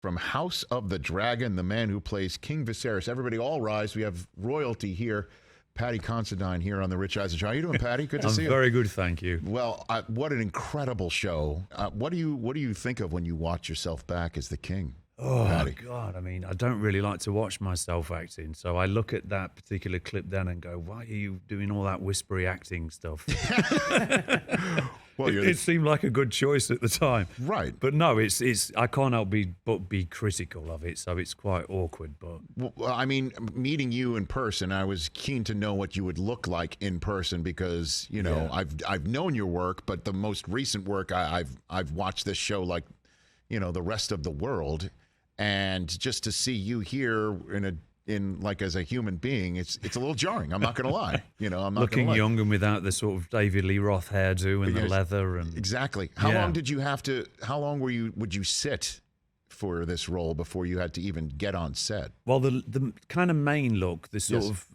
from House of the Dragon, the man who plays King Viserys. Everybody all rise. We have royalty here. Paddy Considine here on the Rich Eisen Show. How you doing, Paddy? Good to see you. I'm very good, thank you. Well, what an incredible show. What do you think of when you watch yourself back as the king? Oh, Paddy? God, I mean, I don't really like to watch myself acting, so I look at that particular clip then and go, why are you doing all that whispery acting stuff? Well, it seemed like a good choice at the time. Right. But no, it's I can't help but be critical of it, so it's quite awkward. But well, I mean, meeting you in person, I was keen to know what you would look like in person because, you know, Yeah. I've known your work, but the most recent work I've watched this show like, you know, the rest of the world. And just to see you here in like as a human being, it's a little jarring. I'm not going to lie. You know, I'm not looking gonna lie. young and without the sort of David Lee Roth hairdo and the leather and Exactly. How long did you have to? How long would you sit for this role before you had to even get on set? Well, the kind of main look, the sort Yes. of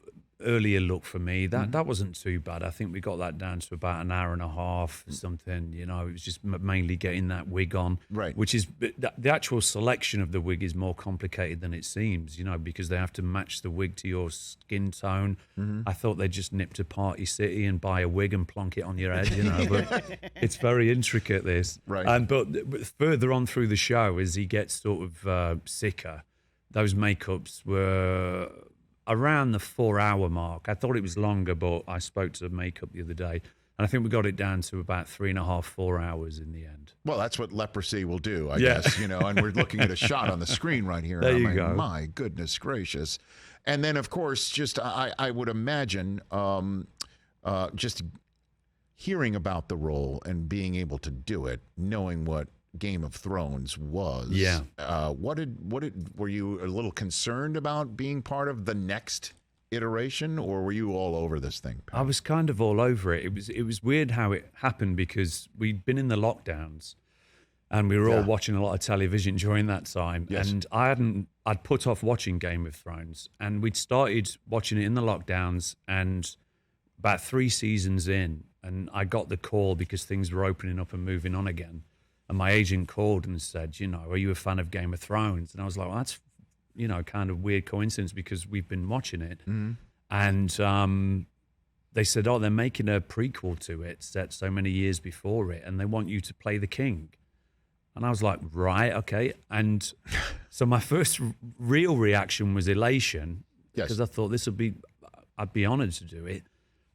earlier look for me, that wasn't too bad. I think we got that down to about an hour and a half or something. You know, it was just mainly getting that wig on, Right. Which is the actual selection of the wig is more complicated than it seems. You know, because they have to match the wig to your skin tone. I thought they'd just nip to Party City and buy a wig and plonk it on your head. You know, but it's very intricate. This, Right. But further on through the show, as he gets sort of sicker, those makeups were around the 4-hour mark. I thought it was longer, but I spoke to makeup the other day, and I think we got it down to about 3.5, 4 hours in the end. Well, that's what leprosy will do, I guess, you know, and we're looking at a shot on the screen right here. There and you I'm go. like, my goodness gracious. And then, of course, just I would imagine just hearing about the role and being able to do it, knowing what Game of Thrones was. Yeah. Were you a little concerned about being part of the next iteration, or were you all over this thing, Pat? I was kind of all over it. It was weird how it happened because we'd been in the lockdowns and we were all watching a lot of television during that time. Yes. And I'd put off watching Game of Thrones, and we'd started watching it in the lockdowns, and about 3 seasons in, and I got the call because things were opening up and moving on again. And my agent called and said, you know, are you a fan of Game of Thrones? And I was like, well, that's, you know, kind of weird coincidence because we've been watching it. And they said, oh, they're making a prequel to it set so many years before it, and they want you to play the king. And I was like, right, okay. And so my first real reaction was elation, because I thought I'd be honored to do it.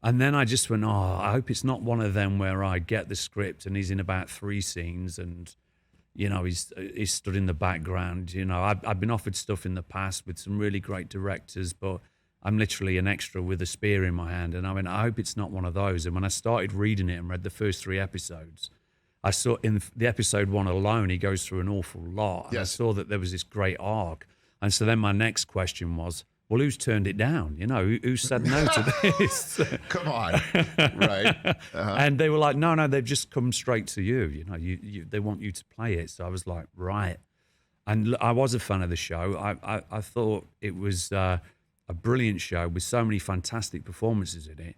And then I just went, oh, I hope it's not one of them where I get the script and he's in about 3 scenes and, you know, he's stood in the background. You know, I've been offered stuff in the past with some really great directors, but I'm literally an extra with a spear in my hand. And I went, I hope it's not one of those. And when I started reading it and read the first 3 episodes, I saw in the episode 1 alone, he goes through an awful lot. And I saw that there was this great arc. And so then my next question was, well, who's turned it down? You know, who said no to this? Come on, right? And they were like, no, they've just come straight to you. You know, they want you to play it. So I was like, right. And I was a fan of the show. I thought it was a brilliant show with so many fantastic performances in it.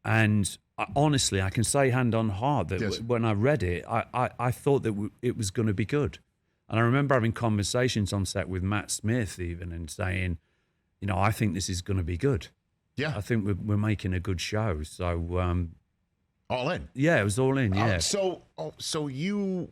And honestly, I can say hand on heart that when I read it, I thought that it was going to be good. And I remember having conversations on set with Matt Smith even and saying, you know, I think this is going to be good. Yeah. I think we're making a good show. So all in. Yeah, it was all in, yeah. So you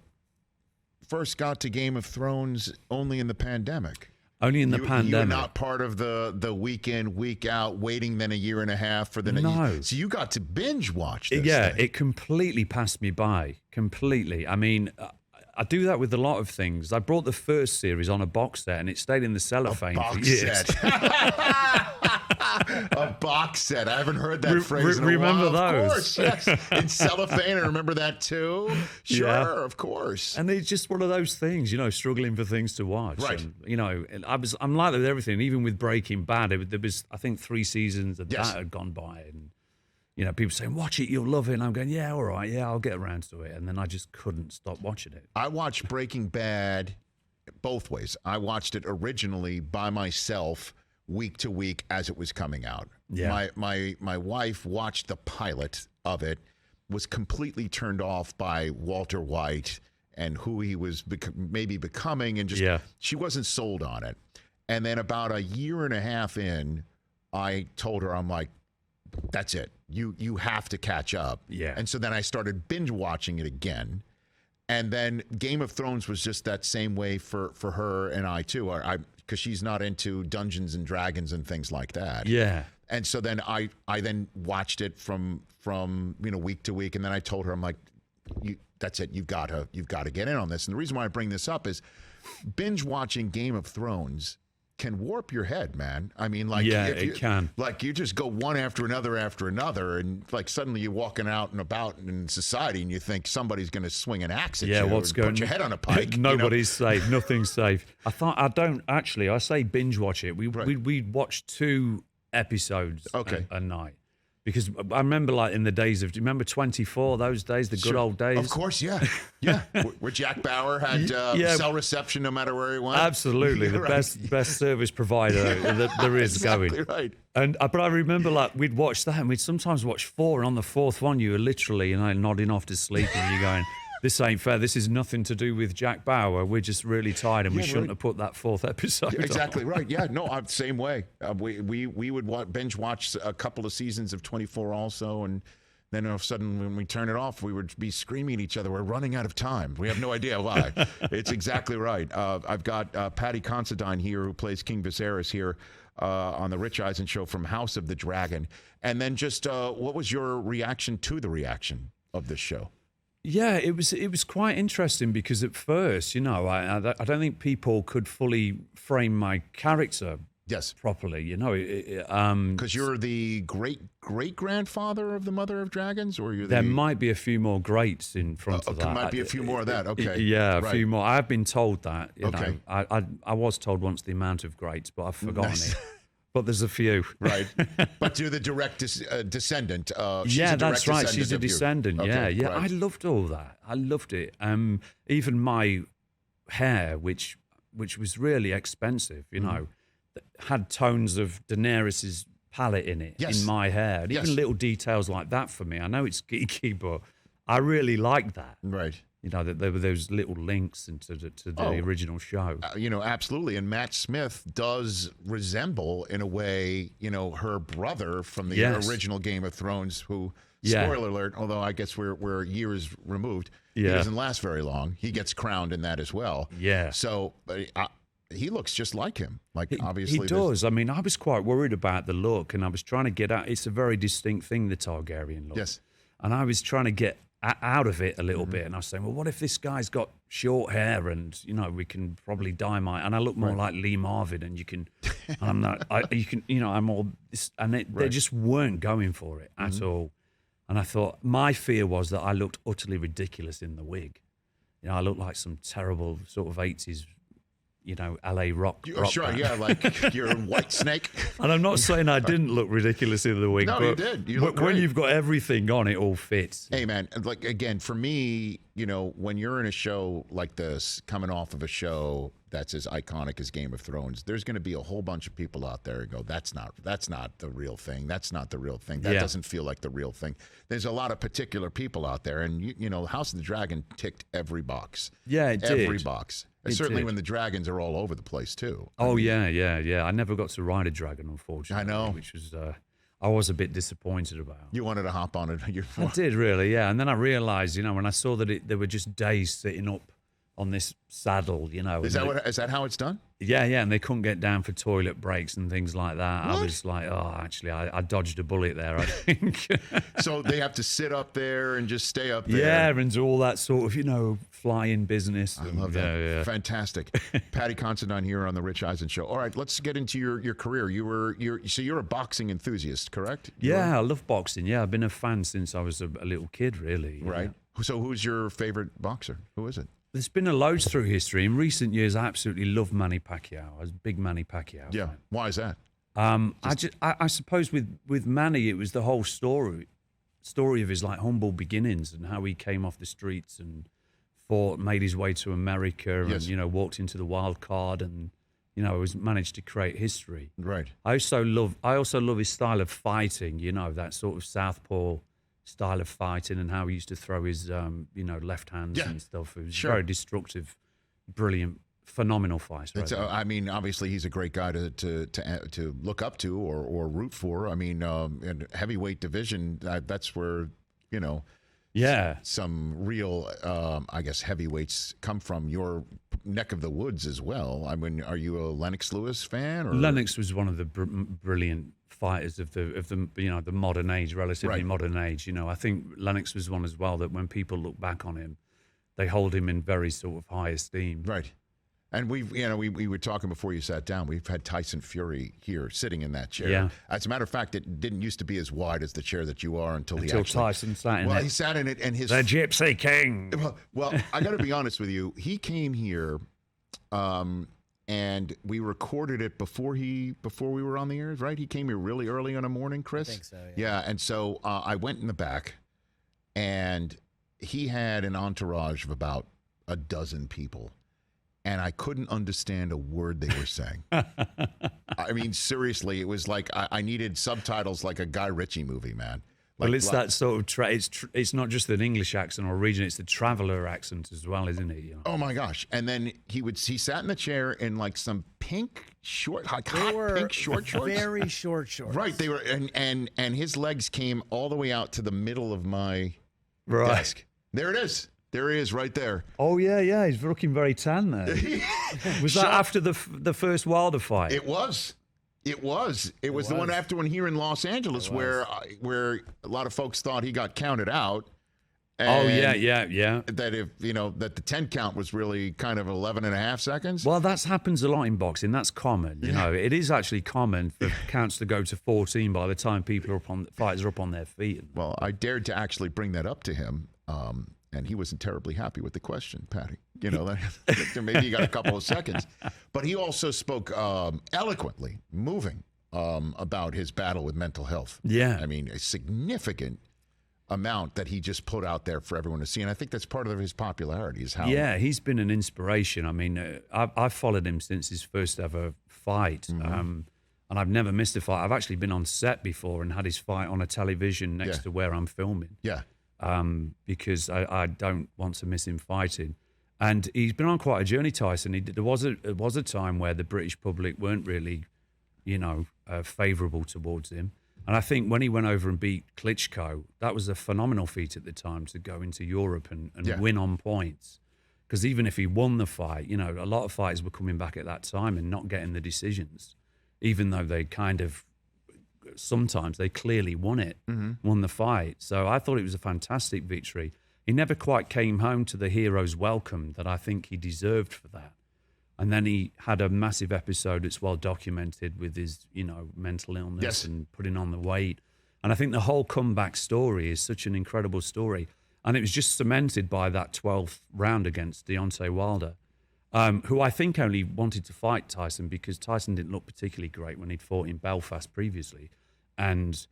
first got to Game of Thrones only in the pandemic. Only in the pandemic. You were not part of the week in, week out, waiting then a year and a half for the No. So you got to binge watch this thing. It completely passed me by. Completely. I mean, I do that with a lot of things. I brought the first series on a box set and it stayed in the cellophane for years. A box set. I haven't heard that phrase in a remember while. those? Of course, yes. In cellophane, I remember that too. Sure, of course. And it's just one of those things, you know, struggling for things to watch. Right. And, you know, I'm like that with everything. Even with Breaking Bad, there was, I think, 3 seasons that had gone by. And, you know, people saying, watch it, you'll love it. And I'm going, yeah, all right, yeah, I'll get around to it. And then I just couldn't stop watching it. I watched Breaking Bad both ways. I watched it originally by myself, week to week as it was coming out. Yeah. My wife watched the pilot of it, was completely turned off by Walter White and who he was maybe becoming, and just she wasn't sold on it. And then about a year and a half in, I told her, I'm like, that's it. You have to catch up. Yeah. And so then I started binge watching it again. And then Game of Thrones was just that same way for her and I too. Because she's not into Dungeons and Dragons and things like that. Yeah. And so then I then watched it from week to week, and then I told her, I'm like, that's it. You've got to get in on this. And the reason why I bring this up is binge watching Game of Thrones can warp your head, man. I mean, like, it can. Like, you just go one after another, and like suddenly you're walking out and about in society, and you think somebody's going to swing an axe at you. What's going? Put your head on a pike. Nobody's safe. Nothing's safe. I say binge watch it. We watch 2 episodes a night. Because I remember, like, in the days of, do you remember 24, those days, the good old days? Of course, yeah. Where Jack Bauer had cell reception no matter where he went. Absolutely. The best service provider that there is going. Right. But I remember, like, we'd watch that, and we'd sometimes watch 4, and on the 4th one, you were literally, nodding off to sleep, and you're going, this ain't fair. This is nothing to do with Jack Bauer. We're just really tired, and we shouldn't have put that 4th episode on. Exactly right. Yeah, no, I'm the same way. We would binge watch a couple of seasons of 24 also, and then all of a sudden when we turn it off, we would be screaming at each other, we're running out of time. We have no idea why. It's exactly right. I've got Paddy Considine here, who plays King Viserys here on the Rich Eisen Show from House of the Dragon. And then just what was your reaction to the reaction of this show? Yeah, it was quite interesting because at first, I don't think people could fully frame my character properly, because you're the great grandfather of the Mother of Dragons, or there might be a few more greats in front of that. Might be a few more of that. Okay, a few more. I've been told that. You know, I was told once the amount of greats, but I've forgotten it. But there's a few. Right. But you're the direct descendant. That's right. She's a descendant. Okay, yeah. Right. I loved all that. I loved it. Even my hair, which was really expensive, had tones of Daenerys's palette in it, in my hair. And even little details like that for me. I know it's geeky, but I really like that. Right. That there were those little links into the original show. Absolutely. And Matt Smith does resemble, in a way, her brother from the original Game of Thrones, who, spoiler alert, although I guess we're years removed, he doesn't last very long. He gets crowned in that as well. Yeah. So he looks just like him. Obviously. He does. I mean, I was quite worried about the look, and I was trying to get out. It's a very distinct thing, the Targaryen look. Yes. And I was trying to get out of it a little bit, and I was saying, well, what if this guy's got short hair, and we can probably dye and I look more like Lee Marvin, and you can, and I'm not, I'm all, and they just weren't going for it at all. And I thought, my fear was that I looked utterly ridiculous in the wig. I looked like some terrible sort of 80s, LA rock. Sure, band. like you're White Snake. And I'm not saying I didn't look ridiculous in the wig. No, but you did. You look great. When you've got everything on, it all fits. Hey, man, again, for me, when you're in a show like this, coming off of a show that's as iconic as Game of Thrones, there's going to be a whole bunch of people out there who go, that's not the real thing. That's not the real thing. That doesn't feel like the real thing. There's a lot of particular people out there, and House of the Dragon ticked every box. Yeah, it did. Every box. Certainly when the dragons are all over the place, too. Yeah. I never got to ride a dragon, unfortunately. I know. Which was, I was a bit disappointed about. You wanted to hop on it. I did, really, yeah. And then I realised, when I saw that they were just days sitting up on this saddle, Is that how it's done? Yeah, and they couldn't get down for toilet breaks and things like that. What? I was like, actually, I dodged a bullet there, I think. So they have to sit up there and just stay up there. Yeah, and do all that sort of, flying business. I love that. Yeah. Fantastic. Paddy Considine here on the Rich Eisen Show. All right, let's get into your career. You're a boxing enthusiast, correct? I love boxing. Yeah, I've been a fan since I was a little kid, really. Right. Yeah. So who's your favorite boxer? Who is it? There's been a loads through history. In recent years, I absolutely love Manny Pacquiao. I was a big Manny Pacquiao fan. Why is that? I suppose with Manny, it was the whole story of his humble beginnings and how he came off the streets and fought, made his way to America, and walked into the wild card, and managed to create history. Right. I also love his style of fighting. That sort of southpaw style of fighting and how he used to throw his, left hands and stuff. It was very destructive, brilliant, phenomenal fight. Right I mean, obviously, he's a great guy to look up to or root for. I mean, in heavyweight division, that's where, some real, I guess, heavyweights come from your neck of the woods as well. I mean, are you a Lennox Lewis fan? Or? Lennox was one of the brilliant fighters of the modern age, relatively modern age. I think Lennox was one as well that when people look back on him, they hold him in very sort of high esteem. Right. And we were talking before you sat down. We've had Tyson Fury here sitting in that chair. Yeah. As a matter of fact, it didn't used to be as wide as the chair that you are until Tyson sat in it. Well, he sat in it, and the Gypsy King. Well, I got to be honest with you. He came here, and we recorded it before we were on the air. Right? He came here really early in the morning, Chris. I think so. Yeah. And so I went in the back, and he had an entourage of about a dozen people. And I couldn't understand a word they were saying. I mean, seriously, it was like I needed subtitles like a Guy Ritchie movie, man. Well, it's that sort of it's not just an English accent or region; it's the traveller accent as well, isn't it? Oh my gosh! And then he sat in the chair in like some pink hot pink short shorts, very short shorts. Right, they were, and his legs came all the way out to the middle of my desk. There it is. There he is, right there. Oh yeah, he's looking very tan there. Was that after the first Wilder fight? It was. It was the one after one here in Los Angeles where a lot of folks thought he got counted out. And yeah. That that the 10 count was really kind of 11 and a half seconds. Well, that happens a lot in boxing. That's common. You know, it is actually common for counts to go to 14 by the time fighters are up on their feet. Well, I dared to actually bring that up to him. And he wasn't terribly happy with the question, Patty. Maybe he got a couple of seconds. But he also spoke eloquently, moving, about his battle with mental health. Yeah. I mean, a significant amount that he just put out there for everyone to see. And I think that's part of his popularity is how... Yeah, he's been an inspiration. I mean, I've followed him since his first ever fight. And I've never missed a fight. I've actually been on set before and had his fight on a television next to where I'm filming. Yeah. Because I don't want to miss him fighting. And he's been on quite a journey, Tyson. There was a time where the British public weren't really, favourable towards him. And I think when he went over and beat Klitschko, that was a phenomenal feat at the time to go into Europe and win on points. Because even if he won the fight, a lot of fighters were coming back at that time and not getting the decisions, even though they sometimes they clearly won the fight. So I thought it was a fantastic victory. He never quite came home to the hero's welcome that I think he deserved for that. And then he had a massive episode that's well documented with his, mental illness and putting on the weight. And I think the whole comeback story is such an incredible story. And it was just cemented by that 12th round against Deontay Wilder, who I think only wanted to fight Tyson because Tyson didn't look particularly great when he'd fought in Belfast previously. And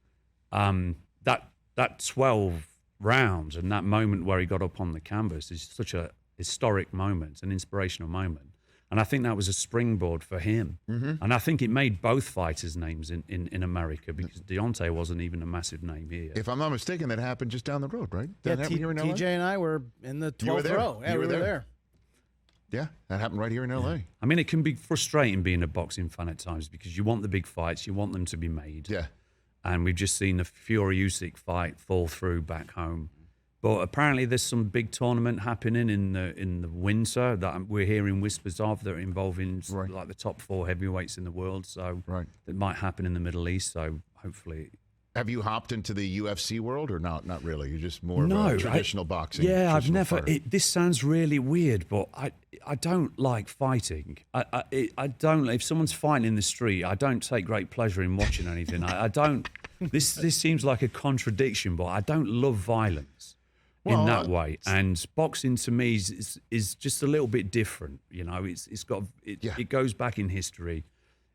that 12 rounds and that moment where he got up on the canvas is such a historic moment, an inspirational moment. And I think that was a springboard for him. And I think it made both fighters' names in America because Deontay wasn't even a massive name here. If I'm not mistaken, that happened just down the road, right? Yeah, TJ and I were in the 12th row. Yeah, we were there. Yeah, that happened right here in L.A. I mean, it can be frustrating being a boxing fan at times because you want the big fights, you want them to be made. Yeah. And we've just seen the Fury-Usyk fight fall through back home. But apparently there's some big tournament happening in the winter that we're hearing whispers of that are involving like the top 4 heavyweights in the world. So that might happen in the Middle East. So hopefully... Have you hopped into the UFC world or not? Not really. You're just more of a traditional boxing. Yeah, I've never. This sounds really weird, but I don't like fighting. I don't. If someone's fighting in the street, I don't take great pleasure in watching anything. I don't. This seems like a contradiction, but I don't love violence in that way. And boxing to me is just a little bit different. It goes back in history.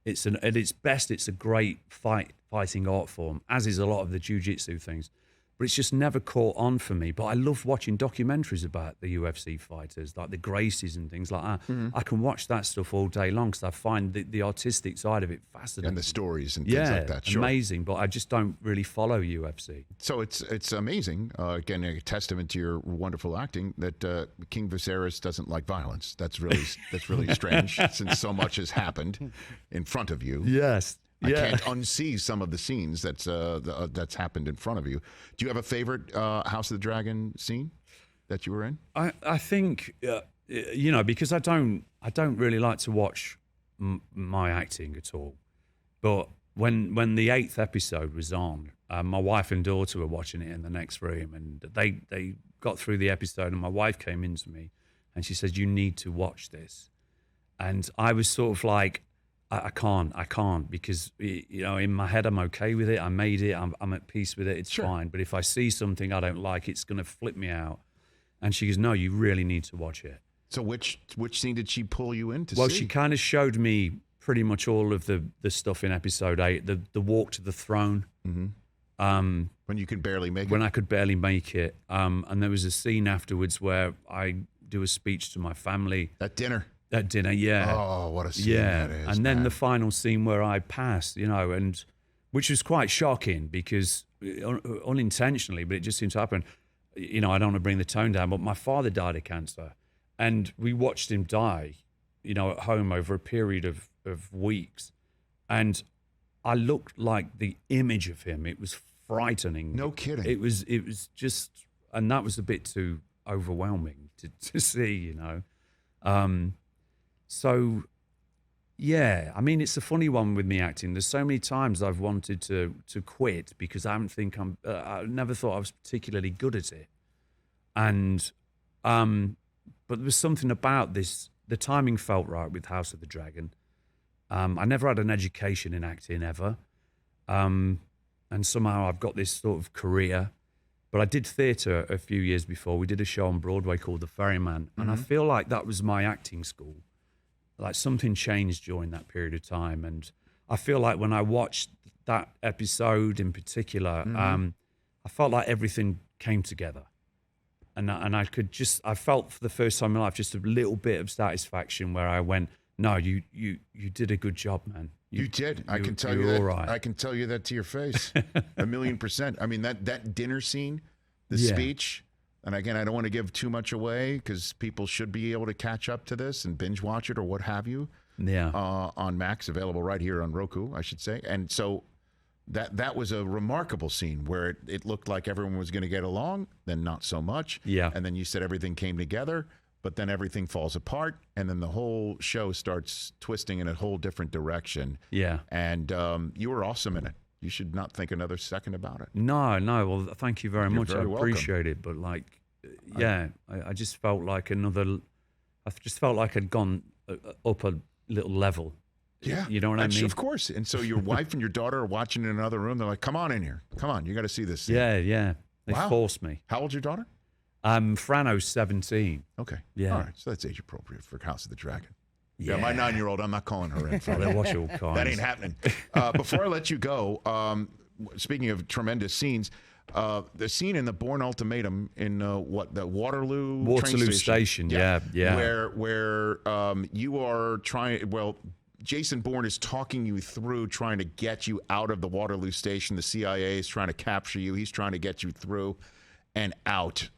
At its best, it's a great fighting art form, as is a lot of the jiu-jitsu things. but it's just never caught on for me. But I love watching documentaries about the UFC fighters, like the Gracies and things like that. I can watch that stuff all day long because I find the artistic side of it fascinating. And the stories and things like that. Sure. Amazing, but I just don't really follow UFC. So it's amazing, again, a testament to your wonderful acting, that King Viserys doesn't like violence. That's really strange, since so much has happened in front of you. Yes. I can't unsee some of the scenes that's happened in front of you. Do you have a favorite House of the Dragon scene that you were in? I think because I don't really like to watch my acting at all. But when the 8th episode was on, my wife and daughter were watching it in the next room, and they got through the episode, and my wife came in to me and she said, "You need to watch this." And I was sort of like, I can't, because in my head I'm okay with it. I made it. I'm at peace with it. It's fine. But if I see something I don't like, it's going to flip me out. And she goes, "No, you really need to watch it." So which scene did she pull you in to see? Well, she kind of showed me pretty much all of the stuff in episode 8. The walk to the throne. Mm-hmm. When you could barely make it. When I could barely make it. And there was a scene afterwards where I do a speech to my family. At dinner. At dinner, yeah. Oh, what a scene that is. And then the final scene where I passed, and which was quite shocking because unintentionally, but it just seemed to happen. I don't want to bring the tone down, but my father died of cancer, and we watched him die, at home over a period of weeks. And I looked like the image of him. It was frightening. No kidding. It was just, and that was a bit too overwhelming to see, So, yeah, I mean, it's a funny one with me acting. There's so many times I've wanted to quit because I never thought I was particularly good at it. And, but there was something about this, the timing felt right with House of the Dragon. I never had an education in acting ever. And somehow I've got this sort of career. But I did theatre a few years before. We did a show on Broadway called The Ferryman. And I feel like that was my acting school. Like something changed during that period of time. And I feel like when I watched that episode in particular, I felt like everything came together. And I felt for the first time in my life just a little bit of satisfaction where I went, "No, you did a good job, man. You did. I can tell you that. Right. I can tell you that to your face, 1,000,000%. I mean, that dinner scene, the speech. And again, I don't want to give too much away because people should be able to catch up to this and binge watch it or what have you. Yeah. On Max, available right here on Roku, I should say. And so that was a remarkable scene where it looked like everyone was going to get along, then not so much. Yeah. And then you said everything came together, but then everything falls apart, and then the whole show starts twisting in a whole different direction. Yeah. And you were awesome in it. You should not think another second about it. No. Well, thank you very much. I appreciate welcome. it. But I just felt like I'd gone up a little level. Yeah. You know what I mean? Of course. And so your wife and your daughter are watching in another room. They're like, "Come on in here. Come on. You got to see this scene." Yeah. They forced me. How old's your daughter? Frano's 17. Okay. Yeah. All right. So that's age appropriate for House of the Dragon. Yeah, my 9-year-old, I'm not calling her in. They watch all kinds. That ain't happening. Before I let you go, speaking of tremendous scenes, the scene in the Bourne Ultimatum in the Waterloo train station. Yeah. Where you are trying. Well, Jason Bourne is talking you through trying to get you out of the Waterloo station. The CIA is trying to capture you. He's trying to get you through and out.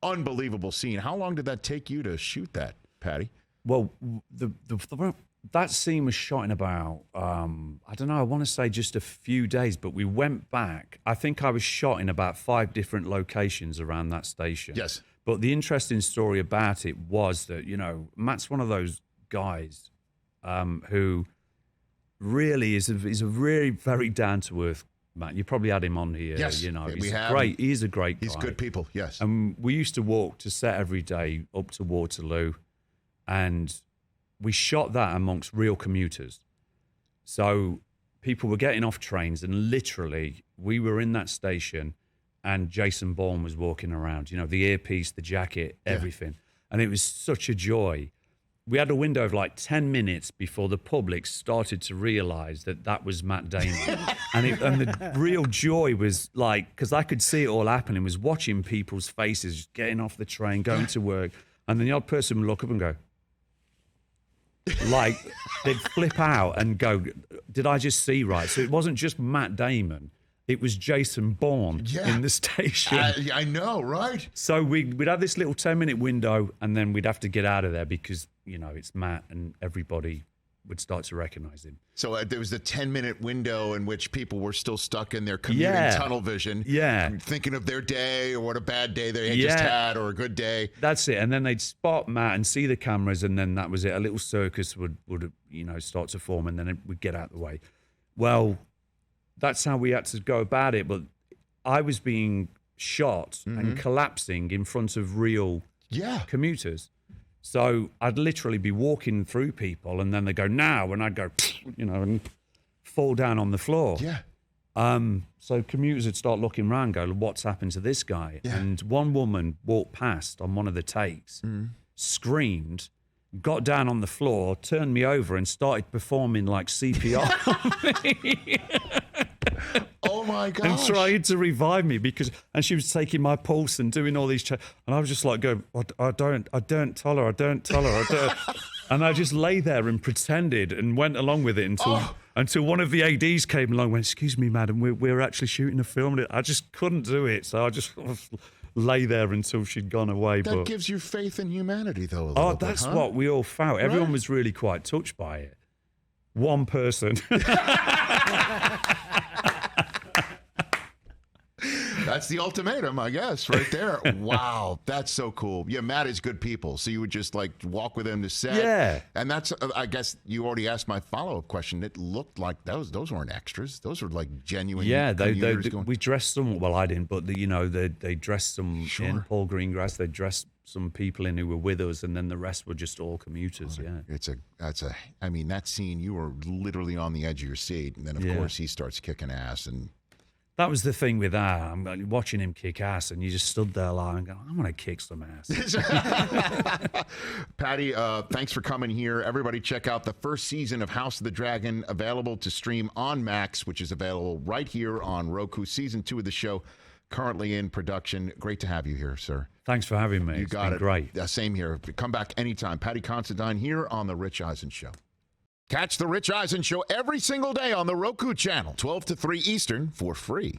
Unbelievable scene. How long did that take you to shoot that, Paddy? Well, that scene was shot in about, I don't know, I want to say just a few days, but we went back. I think I was shot in about 5 different locations around that station. Yes. But the interesting story about it was that, Matt's one of those guys who really is a very, very down-to-earth Matt. You probably had him on here. Yes, He's great. He's a great guy. He's good people, yes. And we used to walk to set every day up to Waterloo. And we shot that amongst real commuters. So people were getting off trains and literally we were in that station and Jason Bourne was walking around, the earpiece, the jacket, everything. And it was such a joy we had a window of like 10 minutes before the public started to realize that was Matt Damon. and the real joy was like, because I could see it all happening, was watching people's faces, just getting off the train, going to work. And then the odd person would look up and go, like, they'd flip out and go, did I just see right? So it wasn't just Matt Damon. It was Jason Bourne in the station. I know, right? So we'd have this little 10-minute window, and then we'd have to get out of there because, it's Matt, and everybody would start to recognize him. So there was a 10-minute window in which people were still stuck in their commuting tunnel vision. Yeah. Thinking of their day or what a bad day they just had or a good day. That's it. And then they'd spot Matt and see the cameras, and then that was it. A little circus would start to form, and then we'd get out of the way. Well, that's how we had to go about it. But I was being shot and collapsing in front of real commuters. So I'd literally be walking through people, and then they go, now, and I'd go, and fall down on the floor. Yeah. So commuters would start looking around, go, what's happened to this guy? Yeah. And one woman walked past on one of the takes, screamed, got down on the floor, turned me over, and started performing like CPR on me. Oh my gosh. And tried to revive me and she was taking my pulse and doing all these and I was just like going, I don't tell her. And I just lay there and pretended and went along with it until one of the ADs came along and went, excuse me, madam, we're actually shooting a film. I just couldn't do it. So I just lay there until she'd gone away. That gives you faith in humanity, though, a little bit, that's what we all felt. Everyone was really quite touched by it. One person. That's the ultimatum, I guess, right there. Wow, that's so cool. Yeah, Matt is good people. So you would just like walk with him to set. Yeah. And that's, I guess you already asked my follow-up question. It looked like those weren't extras. Those were like genuine. Yeah, we dressed some, well, I didn't, but they dressed some in Paul Greengrass. They dressed some people in who were with us, and then the rest were just all commuters. I mean, that scene, you were literally on the edge of your seat. And then, of course, he starts kicking ass and... That was the thing with that. I'm watching him kick ass, and you just stood there lying, going, I'm going to kick some ass. Paddy, thanks for coming here. Everybody check out the first season of House of the Dragon, available to stream on Max, which is available right here on Roku. Season 2 of the show currently in production. Great to have you here, sir. Thanks for having me. You got it. Great. Same here. Come back anytime. Paddy Considine here on The Rich Eisen Show. Catch The Rich Eisen Show every single day on the Roku channel, 12 to 3 Eastern, for free.